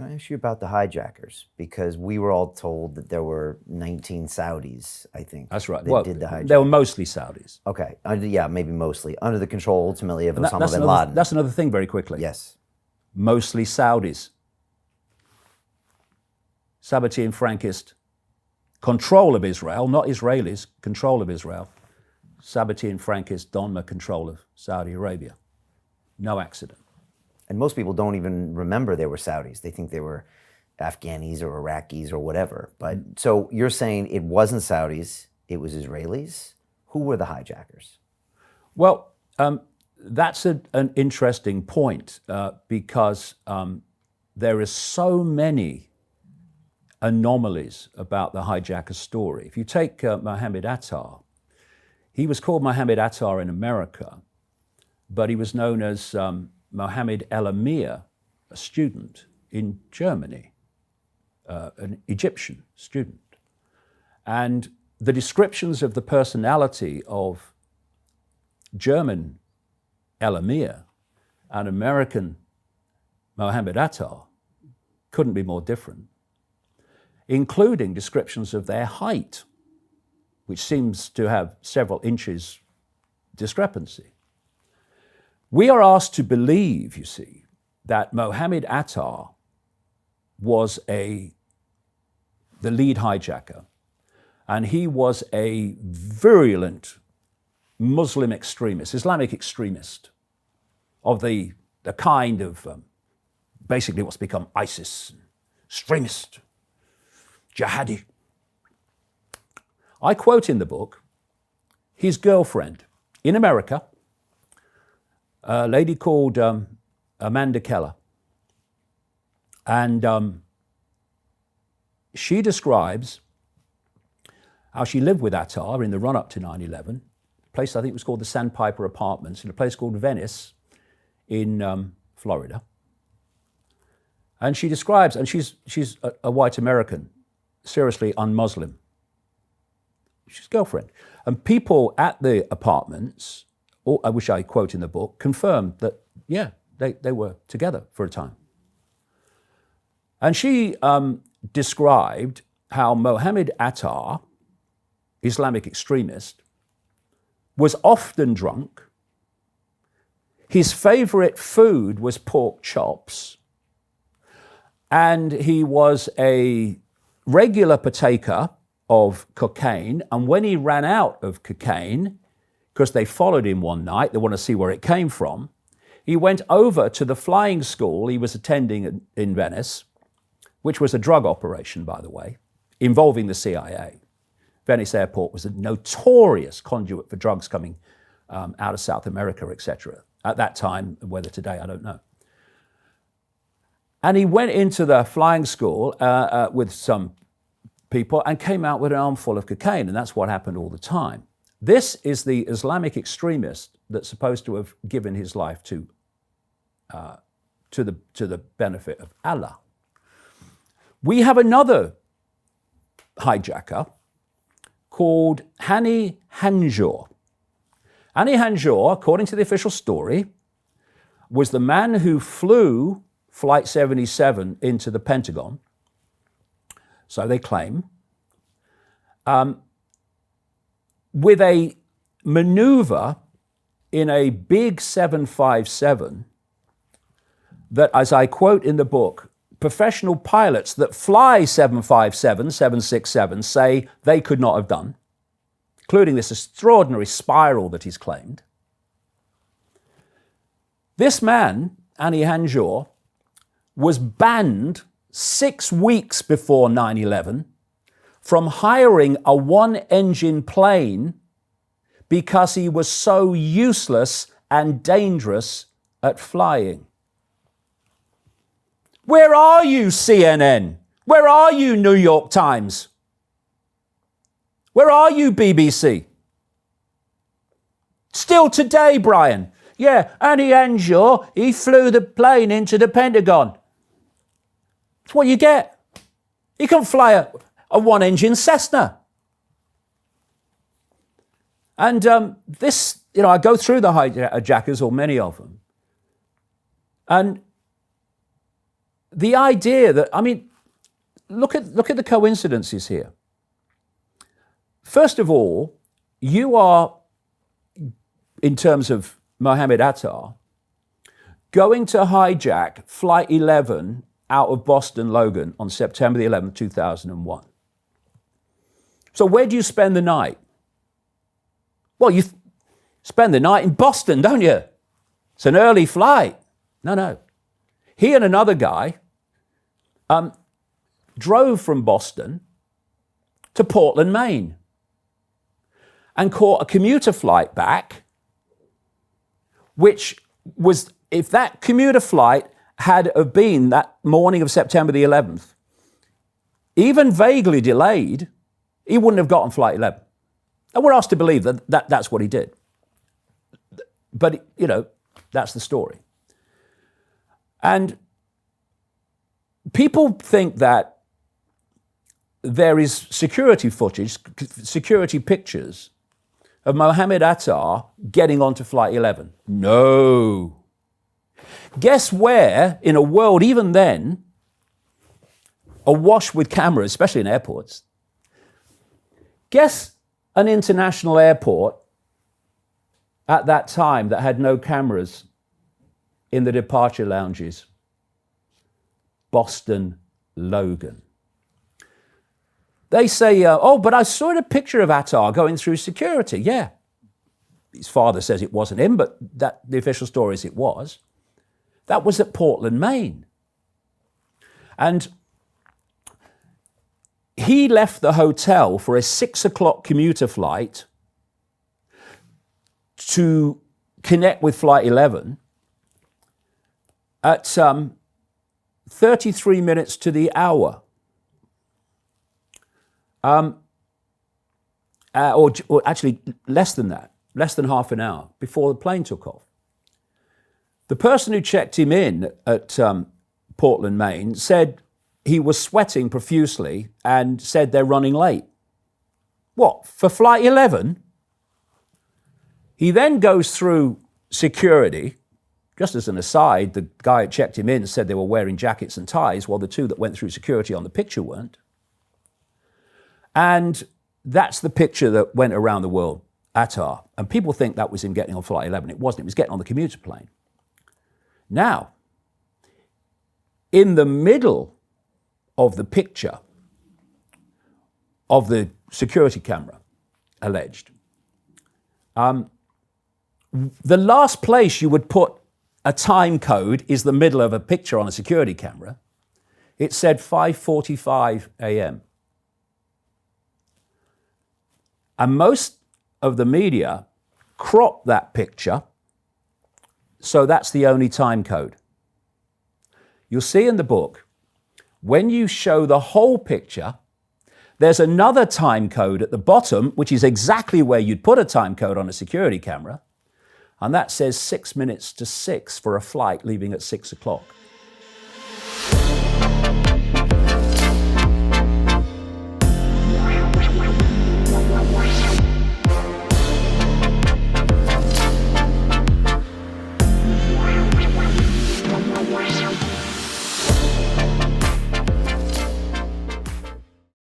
Can I ask you about the hijackers? Because we were all told that there were 19 Saudis, I think. That's right. That did the hijackers. They were mostly Saudis. Okay. Yeah, maybe mostly. Under the control, ultimately, of Osama bin Laden. Laden. That's another thing very quickly. Yes. Mostly Saudis. Sabbatean Frankist. Control of Israel, not Israelis, control of Israel. Sabbatean Frankist, Donma control of Saudi Arabia. No accident. And most people don't even remember they were Saudis. They think they were Afghanis or Iraqis or whatever. But so you're saying it wasn't Saudis, it was Israelis? Who were the hijackers? Well, that's an interesting point because there are so many anomalies about the hijacker story. If you take Mohammed Attar, he was called Mohammed Attar in America, but he was known as Mohammed El Amir, a student in Germany, an Egyptian student. And the descriptions of the personality of German El Amir and American Mohammed Attar couldn't be more different, including descriptions of their height, which seems to have several inches discrepancy. We are asked to believe, you see, that Mohammed Attar was the lead hijacker, and he was a virulent Muslim extremist, Islamic extremist of the kind of basically what's become ISIS, extremist, jihadi. I quote in the book his girlfriend in America, a lady called Amanda Keller. And she describes how she lived with Attar in the run-up to 9/11, a place I think was called the Sandpiper Apartments, in a place called Venice in Florida. And she describes, and she's a white American, seriously un-Muslim. She's girlfriend. And people at the apartments, which I quote in the book, confirmed that, yeah, they were together for a time. And she described how Mohammed Attar, Islamic extremist, was often drunk. His favorite food was pork chops. And he was a regular partaker of cocaine. And when he ran out of cocaine, because they followed him one night, they want to see where it came from, he went over to the flying school he was attending in Venice, which was a drug operation, by the way, involving the CIA. Venice Airport was a notorious conduit for drugs coming out of South America, etc. At that time, whether today, I don't know. And he went into the flying school with some people and came out with an armful of cocaine, and that's what happened all the time. This is the Islamic extremist that's supposed to have given his life to the benefit of Allah. We have another hijacker called Hani Hanjour. Hani Hanjour, according to the official story, was the man who flew Flight 77 into the Pentagon, so they claim, with a maneuver in a big 757 that, as I quote in the book, professional pilots that fly 757, 767 say they could not have done, including this extraordinary spiral that he's claimed. This man, Hani Hanjour, was banned 6 weeks before 9/11 from hiring a one-engine plane because he was so useless and dangerous at flying. Where are you, CNN? Where are you, New York Times? Where are you, BBC? Still today, Brian. Yeah, Hani Hanjour, he flew the plane into the Pentagon. That's what you get. You can't fly a one-engine Cessna. And this, I go through the hijackers, or many of them, and the idea that, I mean, look at the coincidences here. First of all, you are, in terms of Mohammed Attar, going to hijack Flight 11 out of Boston Logan on September the 11th, 2001. So where do you spend the night? Well, you spend the night in Boston, don't you? It's an early flight. No. He and another guy drove from Boston to Portland, Maine, and caught a commuter flight back, which was, if that commuter flight had have been that morning of September the 11th, even vaguely delayed, he wouldn't have gotten Flight 11. And we're asked to believe that that's what he did. But, you know, that's the story. And people think that there is security footage, security pictures of Mohammed Attar getting onto Flight 11. No. Guess where, in a world even then, awash with cameras, especially in airports, guess an international airport at that time that had no cameras in the departure lounges? Boston Logan. They say, oh, but I saw a picture of Attar going through security. Yeah. His father says it wasn't him, but the official story is it was. That was at Portland, Maine. And he left the hotel for a 6 o'clock commuter flight to connect with Flight 11 at 33 minutes to the hour. Or actually less than that, less than half an hour before the plane took off. The person who checked him in at Portland, Maine, said he was sweating profusely and said they're running late. What, for Flight 11? He then goes through security. Just as an aside, the guy who checked him in said they were wearing jackets and ties, while the two that went through security on the picture weren't. And that's the picture that went around the world, Attar. And people think that was him getting on Flight 11. It wasn't. It was getting on the commuter plane. Now, in the middle of the picture of the security camera, alleged, the last place you would put a time code is the middle of a picture on a security camera. It said 5:45 a.m. And most of the media cropped that picture, so that's the only time code. You'll see in the book, when you show the whole picture, there's another time code at the bottom, which is exactly where you'd put a time code on a security camera, and that says 6 minutes to 6 for a flight leaving at 6 o'clock.